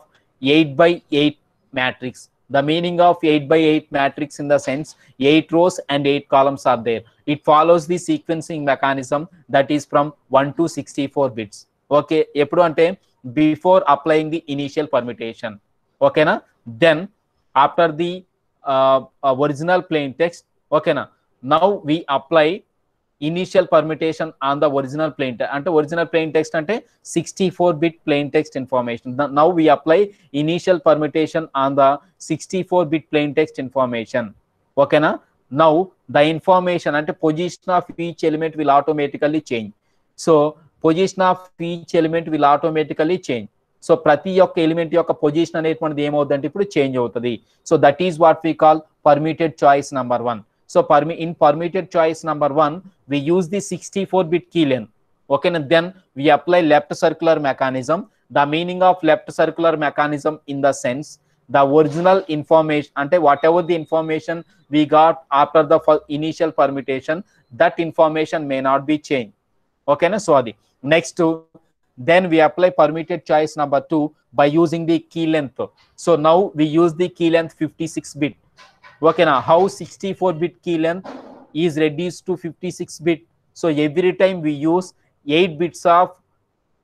8x8 matrix. The meaning of 8x8 matrix in the sense 8 rows and 8 columns are there. It follows the sequencing mechanism that is from 1 to 64 bits. Okay, ఎప్పుడు అంటే before applying the initial permutation. Okay na? Then after the original plain text, okay na, now we apply initial permutation on the original plain text. Ante original plain text ante 64 bit plain text information. Now we apply initial permutation on the 64 bit plain text information. Okay na? Now the information ante position of each element will automatically change. So position of each element will automatically change. So ప్రతి ఒక్క element యొక్క position అనేటువంటిది ఏమవుతుందంటే ఇప్పుడు change అవుతుంది. So that is what we call permitted choice number 1. So in permitted choice number 1 we use the 64 bit key length. ఓకేనా? Then we apply left circular mechanism. The meaning of left circular mechanism in the sense the original information ante whatever the information we got after the initial permutation, that information may not be changed. Okay na? So adi next then we apply permitted choice number 2 by using the key length. So now we use the key length 56 bit. Okay na? How 64 bit key length is reduced to 56 bit? So every time we use 8 bits of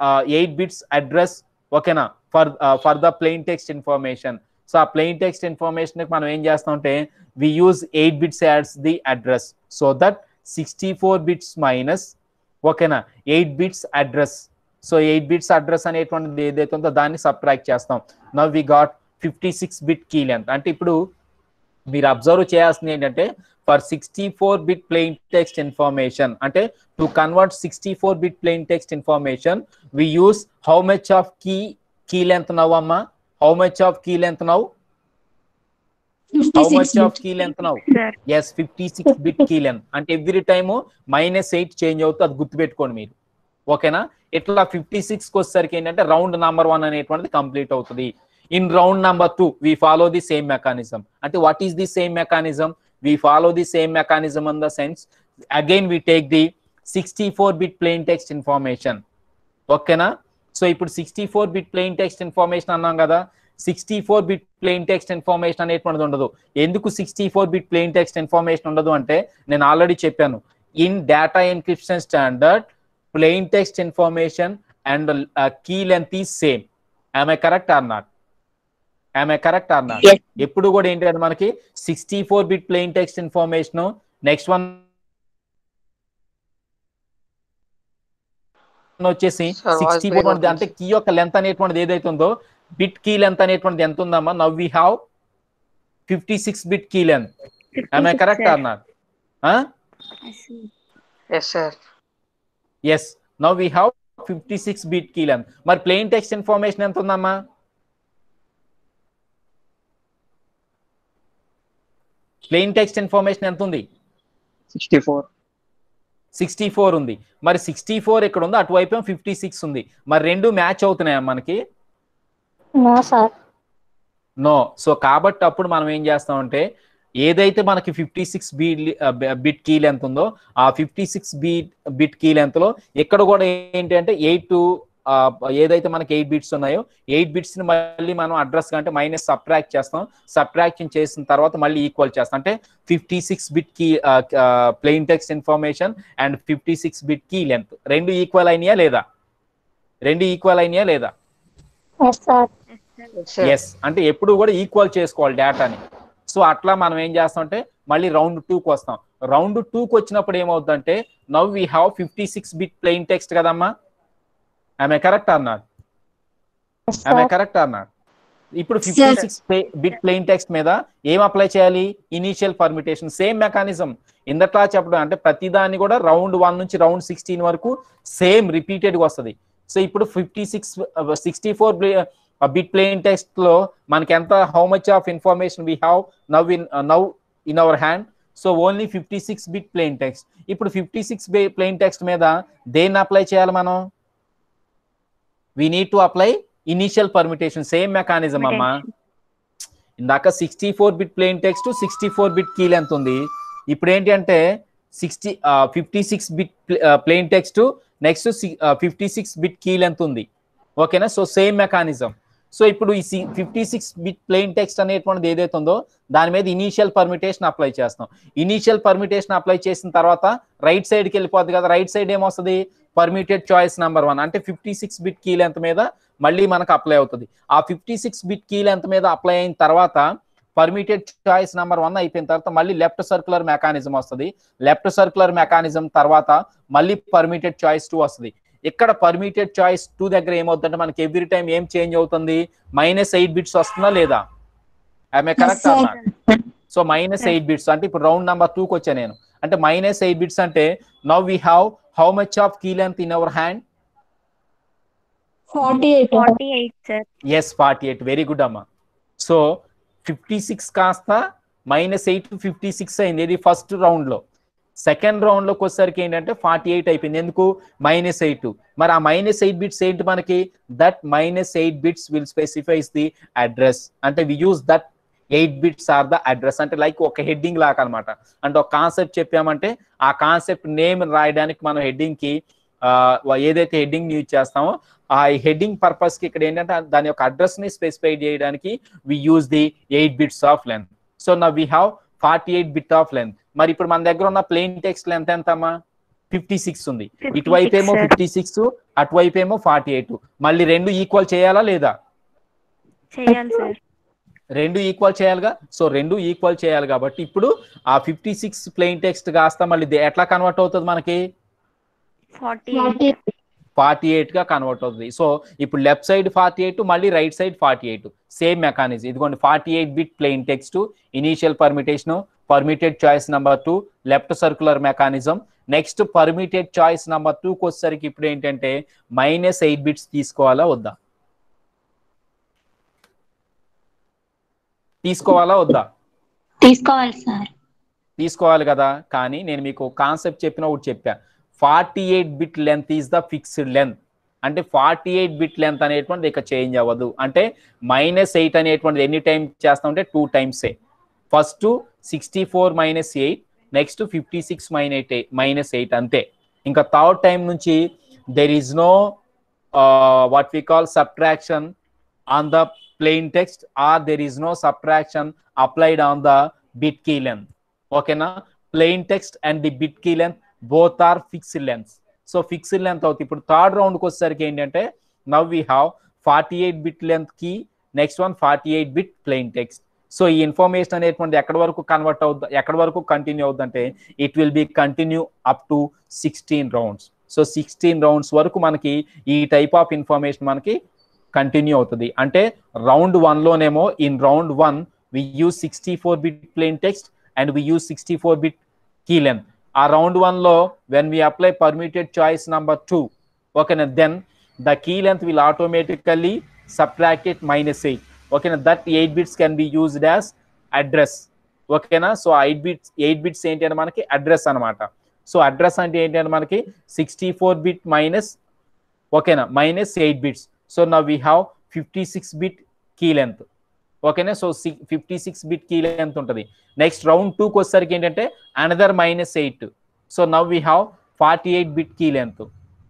8 bits address. Okay na? For the plain text information. So a plain text information ki manam em chestam ante we use 8 bits as the address, so that 64 bits minus ఓకేనా 8 bits address. So 8 bits address అనేటువంటిది ఏదైతే ఉందో దాన్ని subtract చేస్తాం. Now we got 56 bit key length. అంటే ఇప్పుడు మీరు observe చేయాల్సింది ఏంటంటే for 64 bit plain text information అంటే to convert 64 bit plain text information we use how much of key length now అమ్మా? How much of key length now? How much of key length now? Sir. Yes, 56 bit key length. అంటే every time -8 change అవుతుంది, అది గుర్తుపెట్టుకోండి మీరు. ఓకేనా? ఇట్లా 56 కి వచ్చేసరికి ఏంటంటే రౌండ్ నెంబర్ 1 అనేటువంటిది కంప్లీట్ అవుతుంది. In round number 2 we follow the same mechanism. అంటే what is the same mechanism? We follow the same mechanism in the sense again we take the 64 bit plain text information. ఓకేనా? So ఇప్పుడు 64 bit plain text information అన్నాం కదా, 64 bit plain text information అనేటువంటిది ఉండదు. ఎందుకు 64 bit plain text information ఉండదు అంటే నేను ఆల్రెడీ చెప్పాను. In data encryption standard plain text information and key length is same. am I correct or not? Yes. ఎప్పుడు కూడా ఏంటంటే మనకి 64 bit plain text information next one వచ్చేసి 64 అంటే కీ యొక్క లెంత్ అనేటువంటిది ఏదైతే ఉందో బిట్ కీ లెంత్ అనేటువంటిది ఎంత ఉందమ్మా? Now we have 56 bit key length. am I correct or not? Yes, sir. Yes, now we have 56 bit key length. మరి ప్లెయిన్ టెక్స్ట్ ఇన్ఫర్మేషన్ ఎంత ఉందమ్మా? ప్లెయిన్ టెక్స్ట్ ఇన్ఫర్మేషన్ ఎంత ఉంది? 64 ఉంది. మరి 64 ఎక్కడ ఉందో అటువైపు 56 ఉంది. మరి రెండు మ్యాచ్ అవుతున్నాయా మనకి? No, sir. నో. సో కాబట్టి అప్పుడు మనం ఏం చేస్తామంటే ఏదైతే మనకి 56 బిట్ కీ లెంత్ ఉందో ఆ 56 బిట్ కీ లెంత్ లో ఇక్కడ కూడా ఏంటి అంటే 8 ఏదైతే మనకి 8 బిట్స్ ఉన్నాయో 8 బిట్స్ ని మళ్ళీ మనం అడ్రస్ అంటే మైనస్ సబ్ట్రాక్ట్ చేస్తాం. సబ్ట్రాక్షన్ చేసిన తర్వాత మళ్ళీ ఈక్వల్ చేస్తాం. అంటే 56 bit key plain text information and 56 bit key length రెండు ఈక్వల్ అయినాయా లేదా? రెండు ఈక్వల్ అయినాయా లేదా? ఎస్. అంటే ఎప్పుడు కూడా ఈక్వల్ చేసుకోవాలి డేటాని. సో అట్లా మనం ఏం చేస్తాం అంటే మళ్ళీ రౌండ్ 2కి వస్తాం. రౌండ్ 2కి వచ్చినప్పుడు ఏమవుతుందంటే now we have 56 bit plain text కదమ్మా. ఆమె కరెక్ట్ అన్నాడు. ఇప్పుడు 56 బిట్ ప్లెయిన్ టెక్స్ట్ మీద ఏం అప్లై చేయాలి? Initial permutation. సేమ్ మెకానిజం ఇందట్లా చెప్పడం అంటే ప్రతిదాన్ని కూడా రౌండ్ 1 నుంచి రౌండ్ 16 వరకు సేమ్ రిపీటెడ్గా వస్తుంది. సో ఇప్పుడు 64 బిట్ ప్లెయిన్ టెక్స్ట్ లో మనకి ఎంత how much of information we have now in our hand. So only 56 bit plain text. ఇప్పుడు 56 ప్లెయిన్ టెక్స్ట్ మీద దేన్ని అప్లై చేయాలి మనం? we need to apply initial permutation. Same mechanism amma. ఇందాక 64 bit plain text 64 bit key length ఉంది. ఇప్పుడు ఏంటి అంటే 56 bit plain text next 56 bit key length ఉంది. ఓకేనా? So same mechanism. సో ఇప్పుడు ఈ 56 బిట్ ప్లెయిన్ టెక్స్ట్ అనేటువంటిది ఏదైతే ఉందో దాని మీద ఇనీషియల్ పర్మిటేషన్ అప్లై చేస్తాం. ఇనీషియల్ పర్మిటేషన్ అప్లై చేసిన తర్వాత రైట్ సైడ్కి వెళ్ళిపోద్ది కదా. రైట్ సైడ్ ఏమొస్తుంది? పర్మిటెడ్ చాయిస్ నెంబర్ 1 అంటే 56 బిట్ కీ లెంత్ మీద మళ్ళీ మనకు అప్లై అవుతుంది. ఆ 56 బిట్ కీ లెంత్ మీద అప్లై అయిన తర్వాత పర్మిటెడ్ చాయిస్ నెంబర్ 1 అయిపోయిన తర్వాత మళ్ళీ లెఫ్ట్ సర్క్యులర్ మెకానిజం వస్తుంది. లెఫ్ట్ సర్క్యులర్ మెకానిజం తర్వాత మళ్ళీ పర్మిటెడ్ చాయిస్ 2 వస్తుంది. ఇక్కడ పర్మిటెడ్ చాయిస్ 2 దగ్గర ఏమవుతుందంటే మనకి ఎవ్రీ టైం ఏం చేంజ్ అవుతుంది? -8 బిట్స్ వస్తుందా లేదా? ఆమె కరెక్ట్ అన్నా. సో -8 బిట్స్ అంటే ఇప్పుడు రౌండ్ నెంబర్ 2కి వచ్చా నేను. అంటే -8 బిట్స్ అంటే now we have how much of key length in our hand? 48 sir. Yes 48. Very good అమ్మా. సో 56 కాస్త -8 56 అయింది. ఇది ఫస్ట్ రౌండ్ లో. సెకండ్ రౌండ్ లోకి వచ్చేసరికి ఏంటంటే 48 అయిపోయింది. ఎందుకు? -8. మరి ఆ -8 బిట్స్ ఏంటి మనకి? దట్ -8 bits will specifies the address. అంటే we use that 8 bits are the address. అంటే లైక్ ఒక హెడ్డింగ్ లాగా అనమాట. అంటే ఒక కాన్సెప్ట్ చెప్పామంటే ఆ కాన్సెప్ట్ నేమ్ రాయడానికి మనం హెడ్డింగ్ కి ఏదైతే హెడ్డింగ్ యూజ్ చేస్తామో ఆ హెడ్డింగ్ పర్పస్ కి ఇక్కడ ఏంటంటే దాని యొక్క అడ్రస్ ని స్పెసిఫై చేయడానికి we use the 8 bits of length. So now we have 48 bit of length. మరి ఇప్పుడు మన దగ్గర ఉన్న ప్లెయిన్ టెక్స్ట్ లెంత్ ఎంత అమ్మా? 56 ఉంది. ఇటువైపు ఏమో 56 అటువైపు ఏమో 48. మళ్ళీ రెండు ఈక్వల్ చేయాలా లేదా? చేయాలి సార్. రెండు ఈక్వల్ చేయాలిగా. సో రెండు ఈక్వల్ చేయాలి కాబట్టి ఇప్పుడు ఆ 56 ప్లెయిన్ టెక్స్ట్ కాస్త మళ్ళీ ఎట్లా కన్వర్ట్ అవుతుంది మనకి? 48 గా కన్వర్ట్ అవుతుంది. సో ఇప్పుడు లెఫ్ట్ సైడ్ 48 మళ్ళీ రైట్ సైడ్ 48 సేమ్ మెకానిజం. ఇదిగోండి 48 bit plain text initial permutation permitted choice number 2 left circular mechanism. Next permitted choice number 2కి వచ్చేసరికి ఇప్పుడు ఏంటంటే -8 బిట్స్ తీసుకోవాలా వద్దా? తీసుకోవాలా వద్దా? తీసుకోవాలి సార్. తీసుకోవాలి కదా. కానీ నేను మీకు కాన్సెప్ట్ చెప్పిన ఒకటి చెప్పా. 48 bit length is the fixed length. అంటే 48 బిట్ లెంత్ అనేటువంటిది ఇక చేంజ్ అవ్వదు. అంటే -8 అనేటువంటిది ఎన్ని టైం చేస్తామంటే 2 టైమ్సే. ఫస్ట్ 64 - 8 నెక్స్ట్ 56 - 8 అంతే. ఇంకా థర్డ్ టైం నుంచి there is no what we call subtraction on the plain text or there is no subtraction applied on the bit key length. Okay na? Plain text and the bit key length both are fixed lengths. So fixed length అవుతుంది. ఇప్పుడు third రౌండ్కి వచ్చేసరికి ఏంటంటే now we have 48 bit length key, next one 48 bit plain text. So ఈ information అనేటువంటి ఎక్కడి వరకు convert అవుతుంది, ఎక్కడి వరకు కంటిన్యూ అవుతుందంటే it will be continue up to 16 rounds. So 16 rounds వరకు మనకి ఈ టైప్ ఆఫ్ ఇన్ఫర్మేషన్ మనకి కంటిన్యూ అవుతుంది. అంటే రౌండ్ 1 లోనేమో in round 1 we use 64 bit plain text and we use 64 bit key length. ఆ రౌండ్ 1 లో when we apply permitted choice number 2 ఓకేనా, then the key length will automatically subtracted -8. ఓకేనా, that 8 bits can be used as address. ఓకేనా, so 8 bits ఏంటి అంటే మనకి address అనమాట. So address అంటే ఏంటి అంటే మనకి 64 బిట్ మైనస్ ఓకేనా -8 bits. So now we have 56 bit key length. ఓకేనా. సో 56 బిట్ కీ లెంత్ ఉంటుంది. నెక్స్ట్ రౌండ్ 2కి వచ్చేసరికి ఏంటంటే another -8. So now we have 48 bit key length.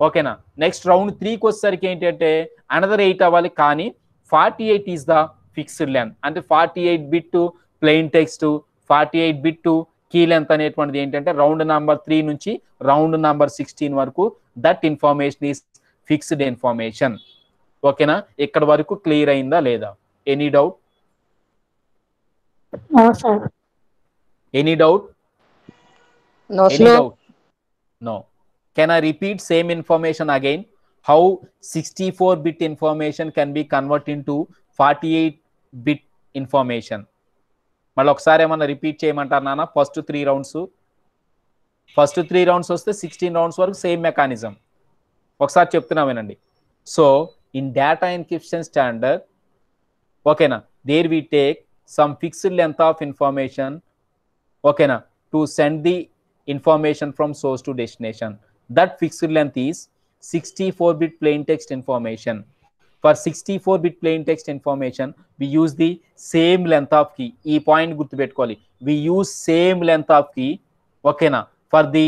ఓకేనా. నెక్స్ట్ రౌండ్ 3కి వచ్చేసరికి ఏంటంటే అనదర్ 8 అవ్వాలి, కానీ 48 ఈజ్ ద ఫిక్స్డ్ లెంత్. అంటే 48 bit plain text, 48 bit key length అనేటువంటిది ఏంటంటే రౌండ్ నెంబర్ 3 నుంచి రౌండ్ నెంబర్ 16 వరకు that information is fixed information. ఓకేనా. ఇక్కడ వరకు క్లియర్ అయిందా లేదా? Any doubt? No, sir. Any doubt? No, Any sir. doubt? No. Can I repeat same information again? How 64-bit information can be converted into 48-bit information? మళ్ళీ ఒకసారి ఏమన్నా repeat చేయమంటారు నాన్న? ఫస్ట్ 3 రౌండ్స్ వస్తే 16 రౌండ్స్ వరకు same mechanism. ఒకసారి చెప్తున్నా వినండి. So in data encryption standard, ఓకేనా, there we take some fixed length of information, okay na, to send the information from source to destination. That fixed length is 64-bit plain text information. For 64-bit plain text information we use the same length of key. E point gurtu pettukovali, we use same length of key, okay na, for the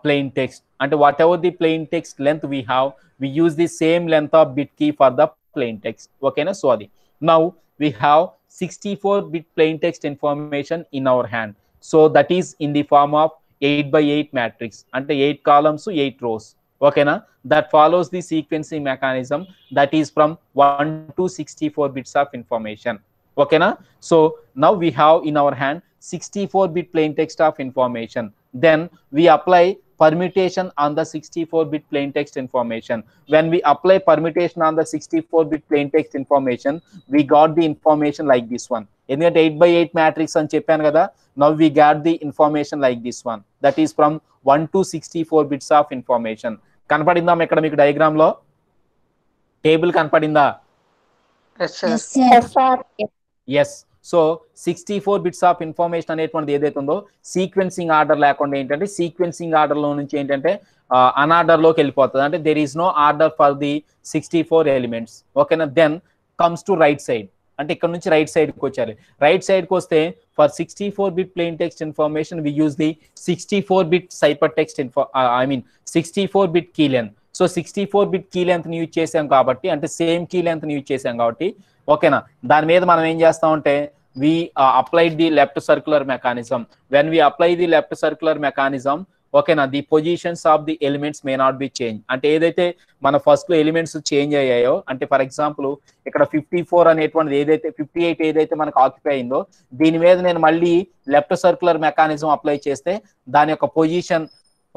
plain text. And whatever the plain text length we have, we use the same length of bit key for the plain text. Okay na. So adi now we have 64-bit plain text information in our hand. So that is in the form of 8x8 matrix, ante 8 columns 8 rows. Okay na. That follows the sequencing mechanism that is from 1 to 64 bits of information. Okay na. So now we have in our hand 64-bit plain text of information. Then we apply permutation on the 64-bit plain text information. When we apply permutation on the 64-bit plain text information, we got the information like this one. Endukante 8x8 matrix ani cheppanu kada, now we got the information like this one, that is from 1 to 64 bits of information. కనపడిందా ఇక్కడ మీకు diagram లో? Table కనపడిందా? Yes, sir. Yes, sir. Yes. So 64 bits of information అనేటువంటిది ఏదైతే ఉందో sequencing order లేకుండా ఏంటంటే సీక్వెన్సింగ్ ఆర్డర్ లో నుంచి ఏంటంటే అన్ఆర్డర్ లోకి వెళ్ళిపోతుంది. అంటే there is no order for the 64 elements. ఓకేనా. Then comes to right side, అంటే ఇక్కడ నుంచి రైట్ సైడ్ కి వచ్చారు. రైట్ సైడ్ కి వస్తే for 64-bit plain text information we use the 64-bit cipher text 64-bit key length. So 64-bit key length ని use చేసాం కాబట్టి, అంటే సేమ్ కీ లెంత్ ని యూజ్ చేసాం కాబట్టి, ఓకేనా, దాని మీద మనం ఏం చేస్తామంటే we applied the left circular mechanism. When we apply the left circular mechanism, okay na, the positions of the elements may not be changed. అంటే ఏదైతే మన ఫస్ట్ లో ఎలిమెంట్స్ చేంజ్ అయ్యాయో, అంటే ఫర్ ఎగ్జాంపుల్ ఇక్కడ 54 అనేటువంటిది ఏదైతే 58 ఏదైతే మనకు ఆక్యుపై అయిందో, దీని మీద నేను మళ్ళీ లెఫ్ట్ సర్క్యులర్ మెకానిజం అప్లై చేస్తే దాని యొక్క పొజిషన్,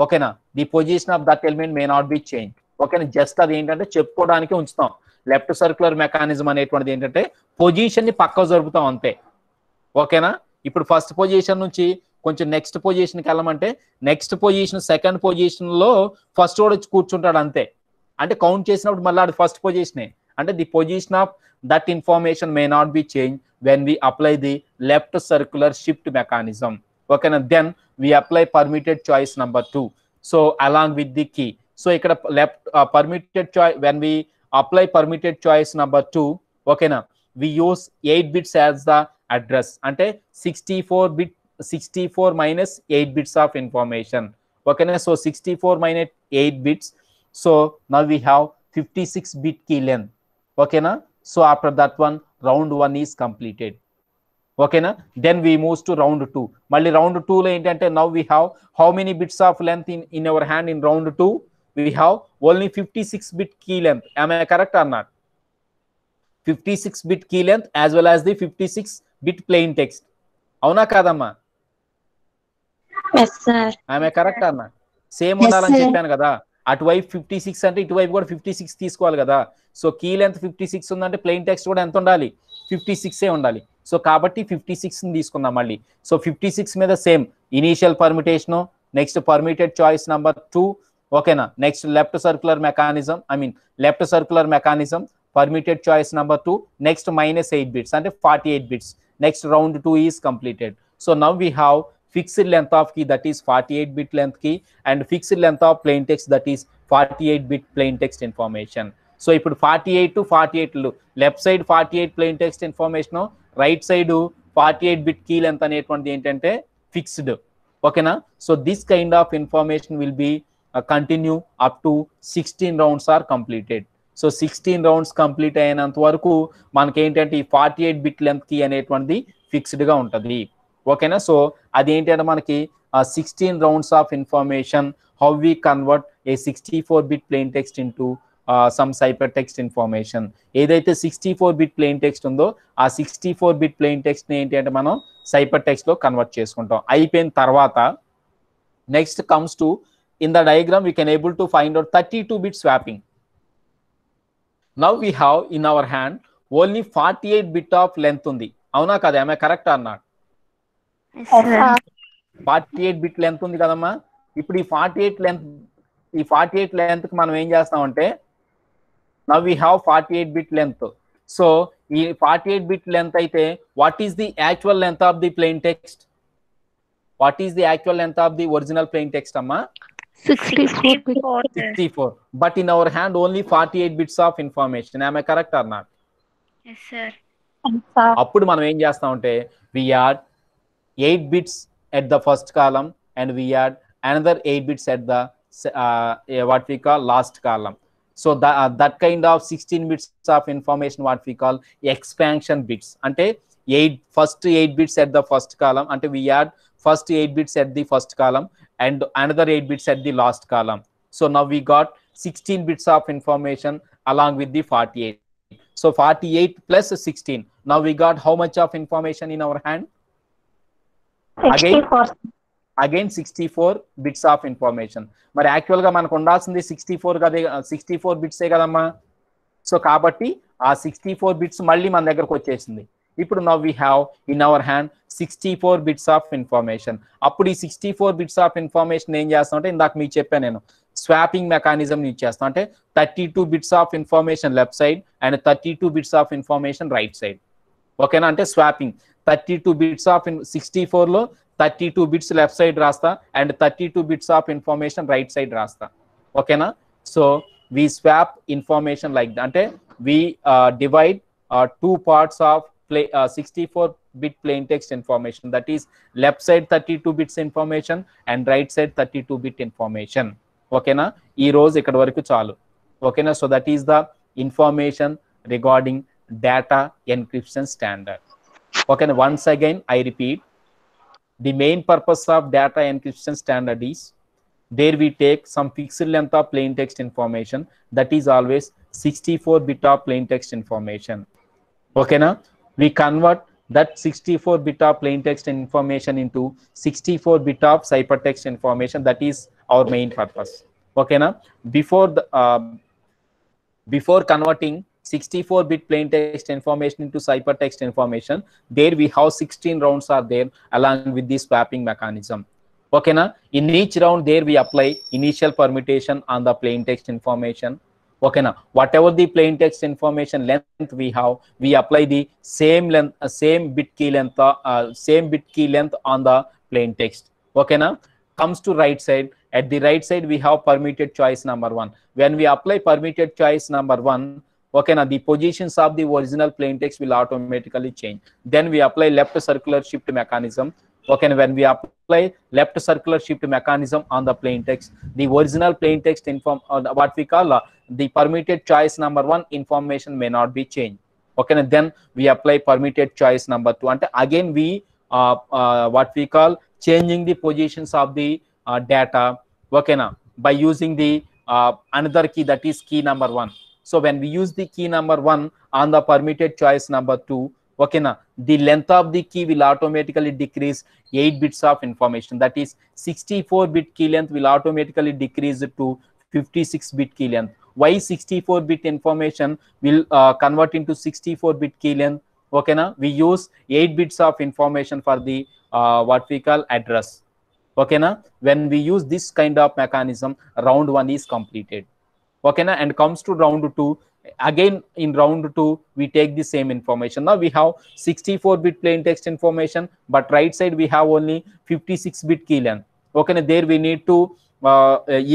ఓకేనా, the position of that element May not be change. ఓకేనా. జస్ట్ అది ఏంటంటే చెప్పుకోవడానికి ఉంచుతాం. లెఫ్ట్ సర్క్యులర్ మెకానిజం అనేటువంటిది ఏంటంటే పొజిషన్ ని పక్క జరుపుతాం అంతే. ఓకేనా. ఇప్పుడు ఫస్ట్ పొజిషన్ నుంచి కొంచెం నెక్స్ట్ పొజిషన్కి వెళ్ళమంటే నెక్స్ట్ పొజిషన్ సెకండ్ పొజిషన్ లో ఫస్ట్ వాడు వచ్చి కూర్చుంటాడు అంతే. అంటే కౌంట్ చేసినప్పుడు మళ్ళీ అది ఫస్ట్ పొజిషనే. అంటే the position of that information may not be change when we apply the left circular shift mechanism. ఓకేనా. Then we apply permitted choice number 2. So along with the key. So ఇక్కడ left permitted choice, when we apply permitted choice number 2, okay na, we use 8 bits as the address, ante 64 minus 8 bits of information. Okay na. So 64 minus 8 bits, so now we have 56-bit key length. Okay na. So after that one, round 1 is completed. Okay na. Then we move to round 2. malli round 2 lo entante now we have how many bits of length in our hand in round 2? We have only 56-bit key length. Am I correct or not? 56-bit key length as well as the 56-bit plain text. Avuna kadamma? Yes, sir. Am I correct or not? Same Yes, undalani sir. cheppanu kada. అటువైపు 56 అంటే ఇటువైపు కూడా 56 తీసుకోవాలి కదా. So key length 56 ఉందంటే plain text కూడా ఎంత ఉండాలి? 56 ఉండాలి. సో కాబట్టి 56 ని తీసుకుందాం మళ్ళీ. సో 56 మీద same initial permutation, next permitted choice number 2, ఓకేనా. Next left circular mechanism, left circular mechanism, permitted choice number 2, next -8 bits అంటే 48 bits. Next round 2 is completed. So now we have fixed length of key, that is 48-bit length key, and fixed length of plain text, that is 48-bit plain text information. So ఇప్పుడు 48 to 48 left side 48 plain text information, right side 48 bit key length అనేటువంటిది ఏంటంటే fixed. ఓకేనా? So this kind of information will be continue up to 16 rounds are completed. So 16 rounds complete అయినంత వరకు మనకి ఏంటంటే ఈ 48 bit length key అనేటువంటిది fixed గా ఉంటుంది. ఓకేనా? సో అదేంటంటే మనకి 16 rounds of information, how we convert a 64 bit plain text into some cyper text information. ఏదైతే 64 బిట్ ప్లెయిన్ టెక్స్ట్ ఉందో ఆ 64 బిట్ ప్లెయిన్ టెక్స్ట్ ని ఏంటి అంటే మనం సైపర్ టెక్స్ట్ లో కన్వర్ట్ చేసుకుంటాం. అయిపోయిన తర్వాత next comes to in the diagram we can able to find out 32 bit swapping. Now we have in our hand only 48 bit of length ఉంది. అవునా కదా? am I correct or not? Yes, sir. 48 bit length ఉంది కదమ్మా. ఇప్పుడు ఈ 48 length కి మనం ఏం చేస్తామంటే now we have 48 bit length. So ఈ 48 బిట్ లెంత్ అయితే what is the actual length of the plain text? What is the actual length of the original plain text అమ్మా? 64, sir. 64. But in our hand only 48 bits of information. Am I correct or not? Yes, sir. అప్పుడు మనం ఏం చేస్తామంటే we add 8 bits at the first column and we add another 8 bits at the what we call last column. So that kind of 16 bits of information what we call expansion bits. Ante first 8 bits at the first column, ante we add first 8 bits at the first column and another 8 bits at the last column. So now we got 16 bits of information along with the 48. So 48 plus 16. Now we got how much of information in our hand? 64. Again 64 bits of information. మరి actual గా మనకు ఉండాల్సింది 64 కదా, 64 బిట్సే కదమ్మా. So కాబట్టి ఆ 64 bits మళ్ళీ మన దగ్గరకు వచ్చేసింది. ఇప్పుడు now we have in our hand 64 bits of information. అప్పుడు ఈ 64 బిట్స్ ఆఫ్ ఇన్ఫర్మేషన్ ఏం చేస్తాం అంటే ఇందాక మీకు చెప్పాను నేను, స్వాపింగ్ మెకానిజం యూజ్ చేస్తాం. అంటే 32 bits of information left side and 32 bits of information right side. ఓకేనా? అంటే స్వాపింగ్ 32 బిట్స్ ఆఫ్ 64 లో 32 బిట్స్ లెఫ్ట్ సైడ్ రాస్తా and 32 bits of information right side రాస్తా. ఓకేనా? So we swap information like that. అంటే we divide 2 parts of 64 bit plain text information, that is left side 32 bits information and right side 32 bit information. ఓకేనా? ఈ రోజు ఇక్కడ వరకు చాలు. ఓకేనా? So that is the information regarding data encryption standard. ఓకేనా? Once again I repeat, the main purpose of data encryption standard is there we take some fixed length of plain text information, that is always 64 bit of plain text information. Okay na? We convert that 64 bit of plain text information into 64 bit of ciphertext information. That is our main purpose. Okay na? Before converting 64 bit plain text information into ciphertext information, there we have 16 rounds are there along with the swapping mechanism. Okay na? In each round there we apply initial permutation on the plain text information. Okay na? Whatever the plain text information length we have, we apply the same length, same bit key length on the plain text. Okay na? Comes to right side. At the right side we have permuted choice number 1. When we apply permuted choice number 1, okay na, the positions of the original plain text will automatically change. Then we apply left circular shift mechanism. Okay, when we apply left circular shift mechanism on the plain text, the original plain text what we call the permitted choice number 1 information may not be changed. Okay, and then we apply permitted choice number 2, and again we what we call changing the positions of the data. Okay na, by using the another key, that is key number 1. So when we use the key number 1 on the permitted choice number 2, okay na, the length of the key will automatically decrease 8 bits of information. That is 64 bit key length will automatically decrease to 56 bit key length. Why 64 bit information will convert into 64 bit key length? Okay na, we use 8 bits of information for the what we call address. Okay na, when we use this kind of mechanism, round 1 is completed. Okay na, and comes to round 2. Again in round 2 we take the same information. Now we have 64 bit plain text information, but right side we have only 56 bit key length. Okay na, there we need to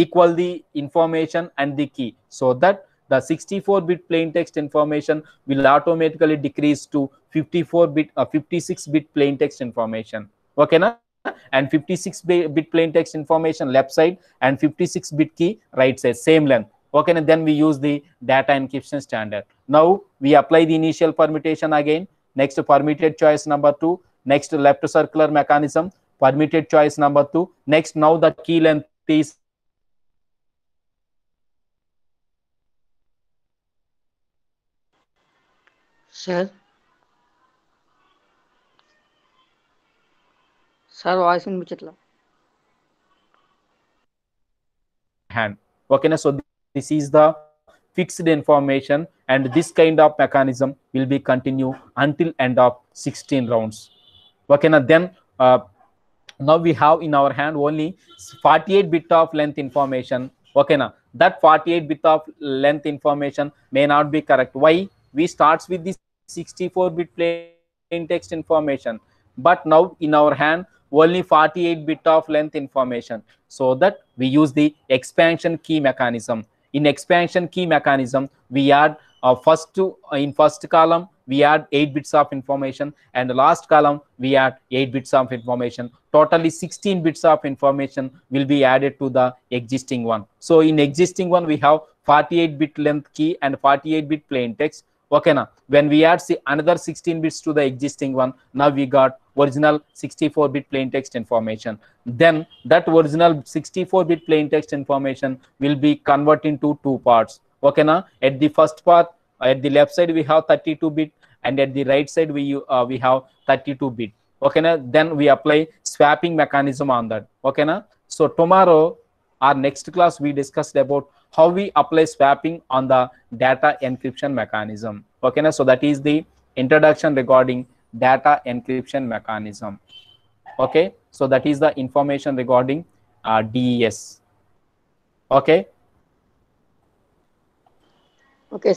equal the information and the key, so that the 64 bit plain text information will automatically decrease to 56-bit plain text information. Okay na? And 56-bit plain text information left side and 56-bit key right side, same length. Okay, and then we use the data encryption standard. Now we apply the initial permutation again. Next, permitted choice number 2. Next, left circular mechanism, permitted choice number 2. Next, now the key length is Sir. Sir, voice వినిపించట్లా. hand. Okay, so this is the fixed information, and this kind of mechanism will be continue until end of 16 rounds. Okay, then now we have in our hand only 48-bit of length information. Okay, that 48-bit of length information may not be correct. Why? We starts with the 64-bit plain text information, but now in our hand only 48-bit of length information, so that we use the expansion key mechanism. In expansion key mechanism, we add in first column we add 8 bits of information, and the last column we add 8 bits of information. Totally 16 bits of information will be added to the existing one. So in existing one we have 48-bit length key and 48-bit plain text. Okay, now when we add another 16 bits to the existing one, now we got original 64-bit plain text information. Then that original 64-bit plain text information will be converted into 2 parts. Okay, now at the first part, at the left side we have 32-bit, and at the right side we have 32-bit. Okay, now then we apply swapping mechanism on that. Okay, now so tomorrow our next class we discussed about how we apply swapping on the data encryption mechanism. Okay, now so that is the introduction regarding data encryption mechanism. Okay, so that is the information regarding DES. Okay,